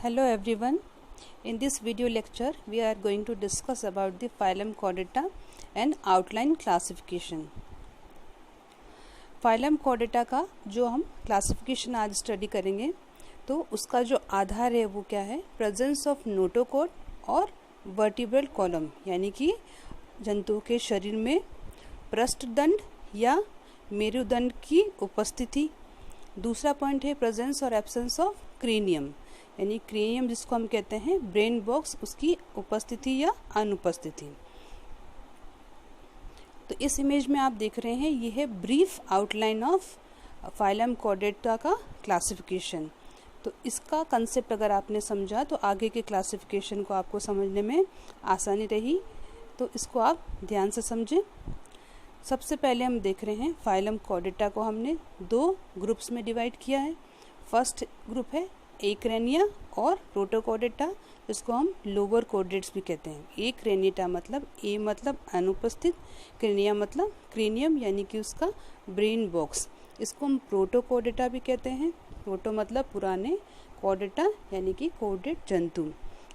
Hello everyone. In this video lecture we are going to discuss about the phylum Chordata and outline classification. phylum Chordata का जो हम classification आज study करेंगे तो उसका जो आधार है वो क्या है, प्रेजेंस ऑफ नोटोकॉर्ड और वर्टिब्रल कॉलम, यानी कि जंतुओं के शरीर में पृष्ठदंड या मेरुदंड की उपस्थिति। दूसरा पॉइंट है प्रेजेंस और एब्सेंस ऑफ क्रेनियम, यानी क्रेनियम जिसको हम कहते हैं ब्रेन बॉक्स, उसकी उपस्थिति या अनुपस्थिति। तो इस इमेज में आप देख रहे हैं ये है brief outline of phylum Chordata का क्लासिफिकेशन। तो इसका कंसेप्ट अगर आपने समझा तो आगे के क्लासिफिकेशन को आपको समझने में आसानी रही, तो इसको आप ध्यान से समझें। सबसे पहले हम देख रहे हैं फाइलम कॉर्डेटा को हमने दो ग्रुप्स में डिवाइड किया है। फर्स्ट ग्रुप है एक्रेनिया और प्रोटोकॉर्डेटा, जिसको हम लोअर कॉर्डेट्स भी कहते हैं। एक्रेनिटा मतलब ए मतलब अनुपस्थित, क्रेनिया मतलब क्रेनियम यानी कि उसका ब्रेन बॉक्स, इसको हम प्रोटोकॉर्डेटा भी कहते हैं। प्रोटो मतलब पुराने, कॉर्डेटा यानी कि कॉर्डेट जंतु,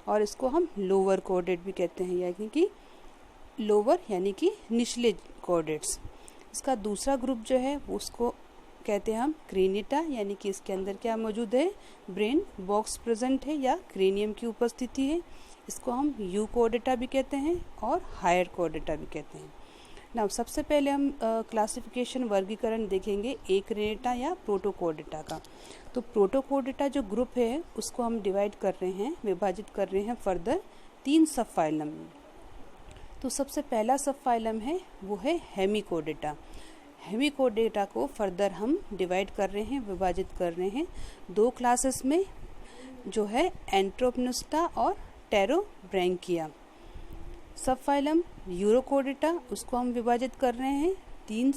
और इसको हम लोअर कॉर्डेट भी कहते हैं, यानी कि लोअर यानी कि निचले कॉर्डेट्स। इसका दूसरा ग्रुप जो है उसको कहते हैं हम क्रेनिटा, यानी कि इसके अंदर क्या मौजूद है, ब्रेन बॉक्स प्रेजेंट है या क्रेनियम की उपस्थिति है। इसको हम यूकॉर्डेटा भी कहते हैं और हायर कॉर्डेटा भी कहते हैं। नाउ सबसे पहले हम क्लासिफिकेशन वर्गीकरण देखेंगे एक्रेनिटा या प्रोटोकॉर्डेटा का। तो प्रोटोकॉर्डेटा जो ग्रुप है उसको हम डिवाइड कर रहे हैं, विभाजित कर रहे हैं फर्दर 3 सब फाइलम में। तो सबसे पहला सब फाइलम है वो है हेमिकॉर्डेटा। हेमिकॉर्डेटा को फर्दर हम डिवाइड कर रहे हैं, विभाजित कर रहे हैं 2 क्लासेस में, जो है एंट्रोपनिस्टा और टेरोब्रैंकिया। सब फाइलम यूरोकॉर्डेटा, उसको हम विभाजित कर रहे हैं 3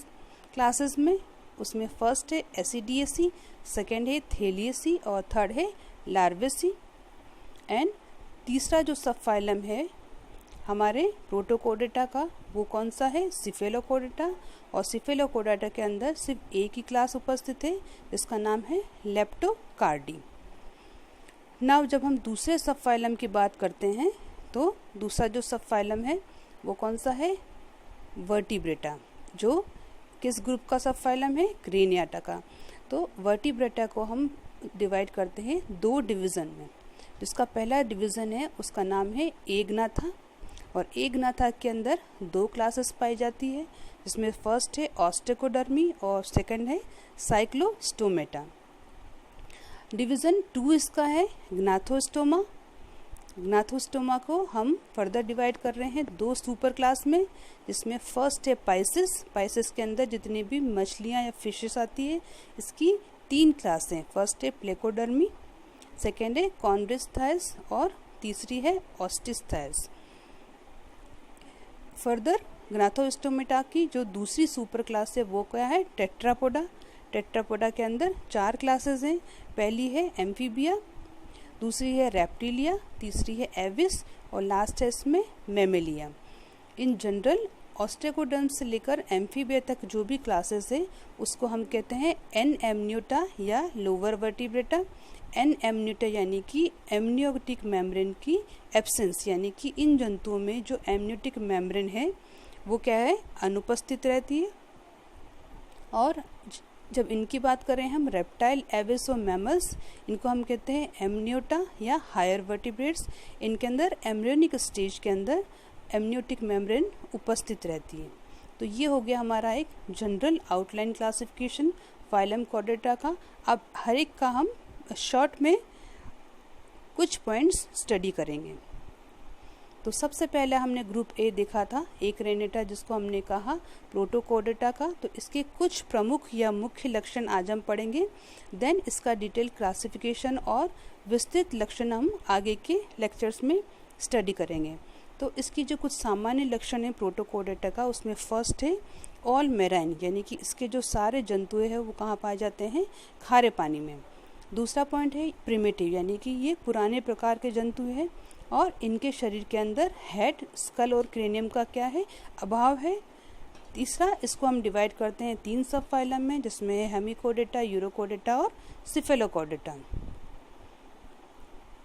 क्लासेस में। उसमें फर्स्ट है एसिडिएसी, सेकेंड है थेलिएसी और थर्ड है लार्वेसी। एंड तीसरा जो सब फाइलम है हमारे प्रोटोकॉर्डेटा का वो कौन सा है, सिफेलोकॉर्डेटा, और सिफेलोकॉर्डेटा के अंदर सिर्फ एक ही क्लास उपस्थित है जिसका नाम है लेप्टोकार्डी। नाउ जब हम दूसरे सब फाइलम की बात करते हैं तो दूसरा जो सब फाइलम है वो कौन सा है, वर्टिब्रेटा, जो किस ग्रुप का सब फाइलम है, क्रेनियाटा का। तो वर्टिब्रेटा को हम डिवाइड करते हैं 2 डिवीज़न में। जिसका पहला डिवीज़न है उसका नाम है एग्नाथा, और एग्नाथा के अंदर 2 क्लासेस पाई जाती है, जिसमें फर्स्ट है ऑस्टेकोडर्मी और सेकंड है साइक्लोस्टोमेटा। डिवीज़न 2 इसका है ग्नाथोस्टोमा। ग्नाथोस्टोमा को हम फर्दर डिवाइड कर रहे हैं 2 सुपर क्लास में, जिसमें फर्स्ट है पाइसिस। पाइसिस के अंदर जितनी भी मछलियाँ या फिशेस आती है इसकी 3 क्लास हैं। फर्स्ट है प्लेकोडर्मी, सेकेंड है कॉन्ड्रिस्थाइस और तीसरी है ऑस्टिस्थाइस। फर्दर ग्नाथोस्टोमेटा की जो दूसरी सुपर क्लास है वो क्या है, टेट्रापोडा। टेट्रापोडा के अंदर 4 क्लासेस हैं। पहली है एम्फीबिया, दूसरी है रेप्टिलिया, तीसरी है एविस और लास्ट है इसमें मेमेलिया। इन जनरल ऑस्टेकोडर्म से लेकर एम्फीबिया तक जो भी क्लासेस है उसको हम कहते हैं एन एमनियोटा या लोअर वर्टिब्रेटा। एन एमनियोटा यानी कि एमनियोटिक मेम्ब्रेन की एब्सेंस, यानी कि इन जंतुओं में जो एमनियोटिक मेम्ब्रेन है वो क्या है, अनुपस्थित रहती है। और जब इनकी बात करें हम रेप्टाइल, एविस और मैमल्स, इनको हम कहते हैं एमनियोटा या हायर वर्टिब्रेट्स। इनके अंदर एम्ब्रियोनिक स्टेज के अंदर एमनियोटिक मेम्ब्रेन उपस्थित रहती है। तो ये हो गया हमारा एक general outline classification phylum Chordata का। अब हर एक का हम शॉर्ट में कुछ पॉइंट्स स्टडी करेंगे। तो सबसे पहले हमने ग्रुप ए देखा था एक्रेनिटा, जिसको हमने कहा प्रोटोकॉर्डेटा का। तो इसके कुछ प्रमुख या मुख्य लक्षण आज हम पढ़ेंगे, देन इसका डिटेल क्लासिफिकेशन और विस्तृत लक्षण हम आगे के लेक्चर्स में स्टडी करेंगे। तो इसकी जो कुछ सामान्य लक्षण है प्रोटोकॉर्डेटा का, उसमें फर्स्ट है ऑल मेराइन, यानी कि इसके जो सारे जंतु हैं वो कहाँ पाए जाते हैं, खारे पानी में। दूसरा पॉइंट है प्रिमिटिव, यानी कि ये पुराने प्रकार के जंतु हैं और इनके शरीर के अंदर हेड, स्कल और क्रेनियम का क्या है, अभाव है। तीसरा, इसको हम डिवाइड करते हैं 3 सब फाइलम में, जिसमें हेमिकॉर्डेटा, यूरोकॉर्डेटा और सिफेलोकॉर्डेटा।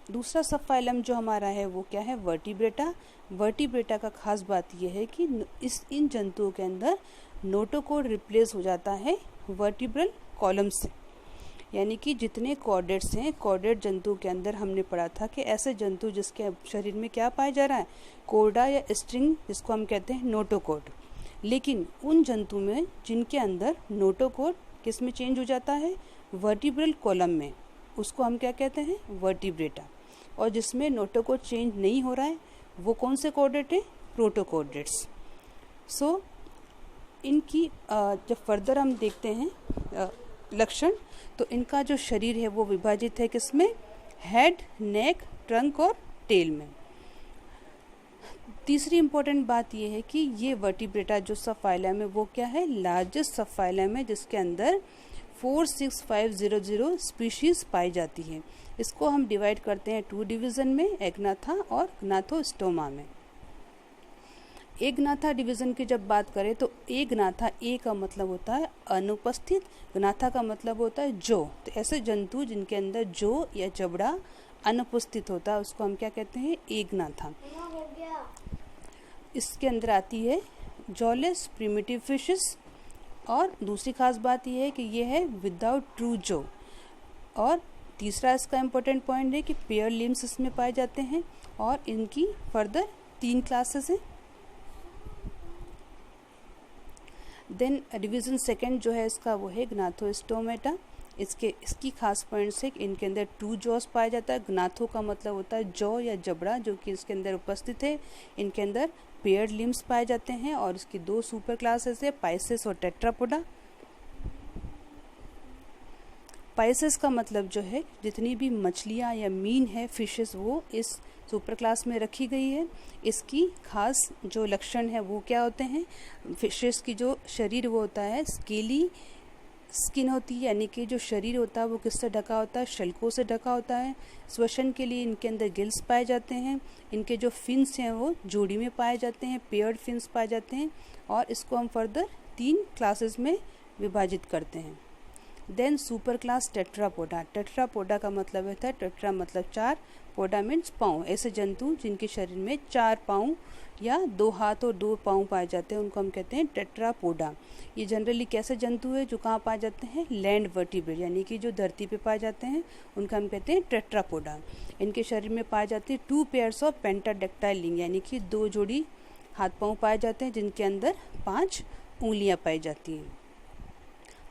दूसरा सब फाइलम जो हमारा है वो क्या है, वर्टिब्रेटा। वर्टिब्रेटा का खास बात यह है कि इन जंतुओं के अंदर नोटोकॉर्ड रिप्लेस हो जाता है वर्टिब्रल कॉलम से, यानी कि जितने कॉर्डेट्स हैं, कॉर्डेट जंतु के अंदर हमने पढ़ा था कि ऐसे जंतु जिसके शरीर में क्या पाया जा रहा है, कोर्डा या स्ट्रिंग, जिसको हम कहते हैं नोटोकॉर्ड। लेकिन उन जंतु में जिनके अंदर नोटोकॉर्ड किस में चेंज हो जाता है, वर्टिब्रल कॉलम में, उसको हम क्या कहते हैं, वर्टिब्रेटा। और जिसमें नोटोकॉर्ड चेंज नहीं हो रहा है वो कौन से कॉर्डेट है, प्रोटोकॉर्डेट्स। सो इनकी जब फर्दर हम देखते हैं लक्षण, तो इनका जो शरीर है वो विभाजित है किसमें, हेड, नेक, ट्रंक और टेल में। तीसरी इंपॉर्टेंट बात यह है कि ये वर्टिब्रेटा जो सब फाइलम है वो क्या है, लार्जेस्ट सब फाइलम है, जिसके अंदर 46500 स्पीशीज पाई जाती है। इसको हम डिवाइड करते हैं 2 डिवीजन में, एग्नाथा और ग्नाथोस्टोमा में। एग्नाथा डिवीजन की जब बात करें तो एग्नाथा, ए का मतलब होता है अनुपस्थित, ग्नाथा का मतलब होता है जो। तो ऐसे जंतु जिनके अंदर जो या जबड़ा अनुपस्थित होता है उसको हम क्या कहते हैं, एग्नाथा। इसके अंदर आती है जॉलेस प्रिमिटिव फिशेस, और दूसरी खास बात यह है कि ये है विदाउट ट्रू जो। और तीसरा इसका इम्पोर्टेंट पॉइंट है कि पेयर लिम्स इसमें पाए जाते हैं, और इनकी फर्दर 3 क्लासेस हैं। देन डिवीज़न सेकंड जो है इसका वो है ग्नाथोस्टोमेटा। इसकी खास पॉइंट्स है कि इनके अंदर 2 जॉस पाया जाता है। ग्नाथो का मतलब होता है जॉ या जबड़ा, जो कि इसके अंदर उपस्थित है। इनके अंदर पेयर्ड लिम्स पाए जाते हैं, और इसकी 2 सुपर क्लासेस है, पाइसेस और टेट्रापोडा। पाइसेस का मतलब जो है जितनी भी मछलियाँ या मीन है, फिशेस, वो इस सुपर क्लास में रखी गई है। इसकी खास जो लक्षण है वो क्या होते हैं, फिशेस की जो शरीर वो होता है स्केली स्किन होती है, यानी कि जो शरीर होता है वो किससे ढका होता है, शल्कों से ढका होता है। श्वसन के लिए इनके अंदर गिल्स पाए जाते हैं। इनके जो फिन्स हैं वो जोड़ी में पाए जाते हैं, पेयर्ड फिन्स पाए जाते हैं। और इसको हम फर्दर 3 क्लासेस में विभाजित करते हैं। Then super class tetrapoda. Tetrapoda का मतलब होता है, टेट्रा मतलब 4, पोडा मीन्स पाँव। ऐसे जंतु जिनके शरीर में 4 पाँव या 2 हाथ और 2 पाँव पाए जाते हैं उनको हम कहते हैं टेट्रापोडा। ये जनरली कैसे जंतु है जो कहाँ पाए जाते हैं, लैंड वर्टिब्रेट, यानी कि जो धरती पे पाए जाते हैं उनका हम कहते हैं टेट्रापोडा। इनके शरीर में पाए जाते हैं 2 पेयर्स ऑफ पेंटाडेक्टाइल लिंग, यानी कि 2 जोड़ी हाथ पाँव पाए जाते हैं जिनके अंदर 5 उंगलियाँ पाई जाती हैं।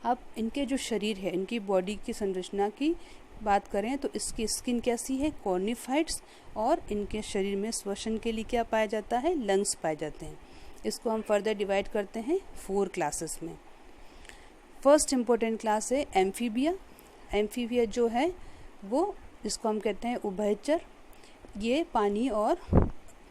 अब इनके जो शरीर है, इनकी बॉडी की संरचना की बात करें तो इसकी स्किन कैसी है, कॉर्निफाइड्स, और इनके शरीर में श्वसन के लिए क्या पाया जाता है, लंग्स पाए जाते हैं। इसको हम फर्दर डिवाइड करते हैं 4 क्लासेस में। फर्स्ट इम्पोर्टेंट क्लास है एम्फीबिया। एम्फीबिया जो है वो इसको हम कहते हैं उभयचर। ये पानी और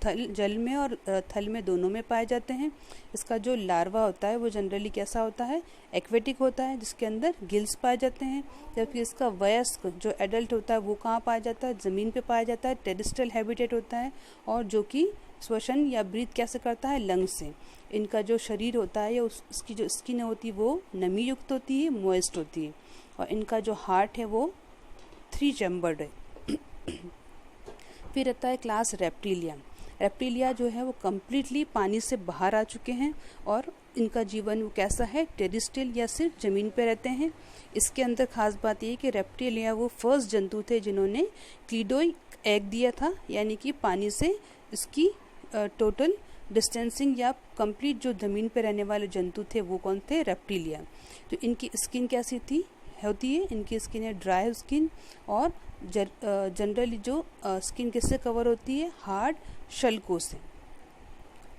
जल में और थल में दोनों में पाए जाते हैं। इसका जो लार्वा होता है वो जनरली कैसा होता है, एक्वेटिक होता है, जिसके अंदर गिल्स पाए जाते हैं। जबकि इसका वयस्क जो एडल्ट होता है वो कहाँ पाया जाता है, ज़मीन पे पाया जाता है, टेरेस्ट्रियल हैबिटेट होता है, और जो कि श्वसन या ब्रीथ कैसे करता है, लंग्स से। इनका जो शरीर होता है या उसकी जो स्किन होती है वो नमी युक्त होती है, मॉइस्ट होती है। और इनका जो हार्ट है वो 3 चैम्बर्ड है। फिर आता है क्लास रेप्टिलिया। रेप्टिलिया जो है वो कम्प्लीटली पानी से बाहर आ चुके हैं, और इनका जीवन कैसा है, टेरेस्ट्रियल या सिर्फ ज़मीन पे रहते हैं। इसके अंदर खास बात ये कि रेप्टिलिया वो फर्स्ट जंतु थे जिन्होंने क्लीडोइक एग दिया था, यानी कि पानी से इसकी टोटल डिस्टेंसिंग या कंप्लीट जो ज़मीन पे रहने वाले जंतु थे वो कौन थे, रेप्टिलिया। तो इनकी स्किन कैसी होती है, इनकी स्किन है ड्राई स्किन, और जनरली जो स्किन किससे कवर होती है, हार्ड शल्कों से।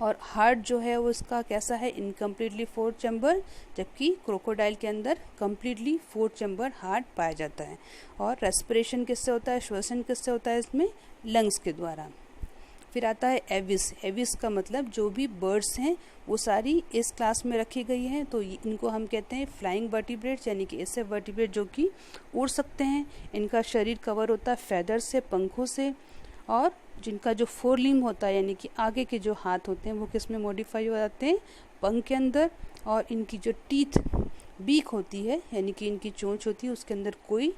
और हार्ट जो है वो इसका कैसा है, इनकम्प्लीटली 4 चैम्बर, जबकि क्रोकोडाइल के अंदर कम्प्लीटली 4 चैम्बर हार्ट पाया जाता है। और रेस्पिरेशन किससे होता है, श्वसन किससे होता है इसमें, लंग्स के द्वारा। फिर आता है एविस। एविस का मतलब जो भी बर्ड्स हैं वो सारी इस क्लास में रखी गई हैं। तो इनको हम कहते हैं फ्लाइंग वर्टिब्रेट्स, यानी कि ऐसे वर्टिब्रेट जो कि उड़ सकते हैं। इनका शरीर कवर होता है फैदर से, पंखों से, और जिनका जो 4 लिम्ब होता है यानी कि आगे के जो हाथ होते हैं वो किस में मॉडिफाई हो जाते हैं, पंख के अंदर। और इनकी जो टीथ बीक होती है, यानी कि इनकी चोंच होती है, उसके अंदर कोई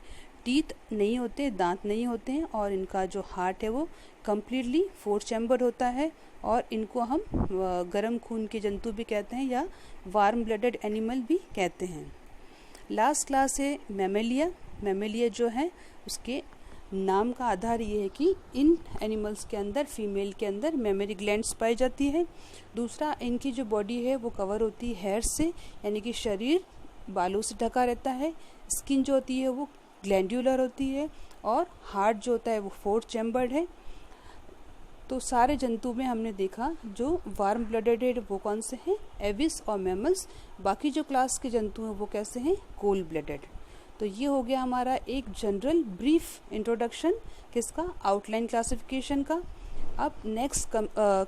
टीथ नहीं होते, दांत नहीं होते हैं, और इनका जो हार्ट है वो कम्प्लीटली 4 चैम्बर होता है, और इनको हम गर्म खून के जंतु भी कहते हैं या वार्म ब्लडेड एनिमल भी कहते हैं। लास्ट क्लास है मैमेलिया। मैमेलिया जो है उसके नाम का आधार ये है कि इन एनिमल्स के अंदर, फीमेल के अंदर मेमरी ग्लैंड्स पाई जाती है। दूसरा, इनकी जो बॉडी है वो कवर होती है हेयर से, यानी कि शरीर बालों से ढका रहता है। स्किन जो होती है वो ग्लैंड्यूलर होती है, और हार्ट जो होता है वो 4 चैम्बर्ड है। तो सारे जंतु में हमने देखा जो वार्म ब्लडेड है वो कौन से हैं, एविस और मैमल्स। बाकी जो क्लास के जंतु हैं वो कैसे हैं, कोल्ड ब्लडेड। तो ये हो गया हमारा एक जनरल ब्रीफ इंट्रोडक्शन किसका, आउटलाइन क्लासिफिकेशन का। अब नेक्स्ट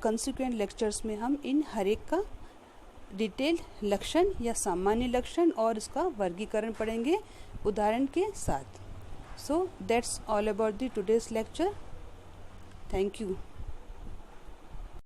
कंसिक्वेंट लेक्चर्स में हम इन हर एक का डिटेल लक्षण या सामान्य लक्षण और इसका वर्गीकरण पढ़ेंगे उदाहरण के साथ। So that's all about the today's lecture. Thank you.